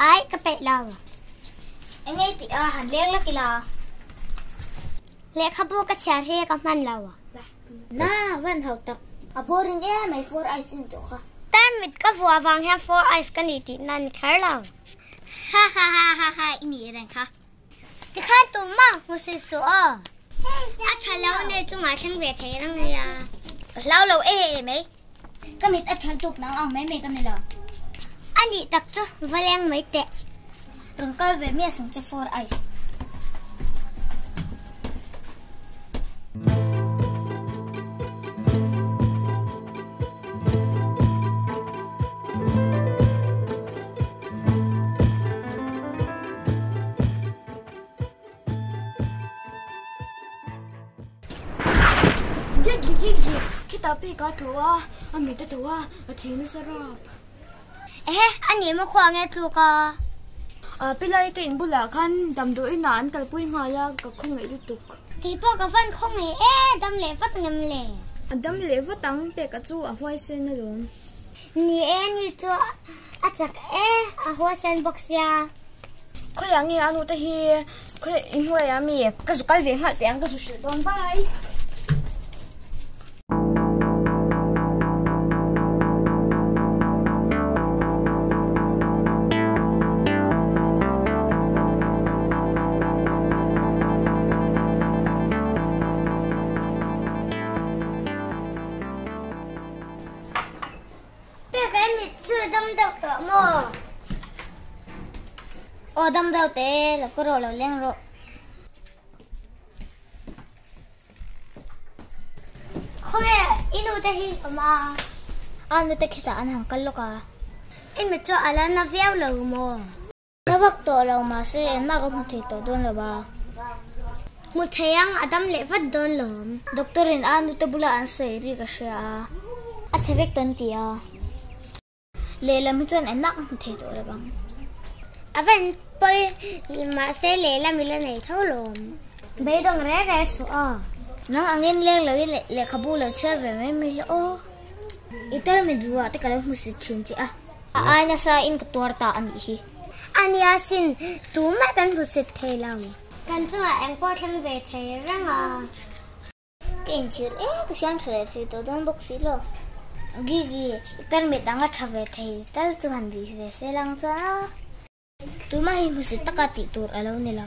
ai ka pe law engai ti a han lek la kila le khabu ka chare ka man law na wan hau tak aboring e mai for ice in to kha tan mit ka fu awang ha for ice ka ni ti nan khar law ha ini ren kha ti kha tu ma hu se so a chalaw ne chu ma thang ve thai rang ya law e mai ka mit a thal tuk nang ang mai ka ni la ani tak chu valeng mai te rung ka ve me sung che for ice kita pi ka thua ami ta thua a thing sarap ani ma khwa nge tlu ka pilai te in bula khan dam do inan kal pui nga ya ka khung ei tuk ti po ka van khong e dam le fat ngam le dam le wa tang pe ka chu a hwai sen na lom ni ni chu a chak a hwa sen box ya khoi angi anu ta hi khoi in hwai ami ka su kal ve ha te ang ka su shi don bai đâm đầu té là có rồi là lên rồi không nghe inu ta hi mà anh ta khi ta anh hàng cân cả em mới cho anh nó véo lờ mà nó bắt tổ lâu mà sẽ em mà không thể tổ đơn là ba một thầy anh Adam lệ vắt đơn lắm doctorin anh ta bula anh sẽ đi cái gì à thấy việc đơn tiệt lệ làm cho anh mắc không thể tổ là bằng avan poi ma se le la mila nei tholom be dong re so nang angin le khabu le cher ve me mi lo itar me duwa te kala mu si chin chi ana sa in ka torta an hi ania sin tu ma kan hu se thelaw kan chu ang po thang ve thai rang kin chir ka siam se si to don bok si lo gi itar me tanga thave thai tal tu han di se lang cha tu mai musi takati tur alaw nila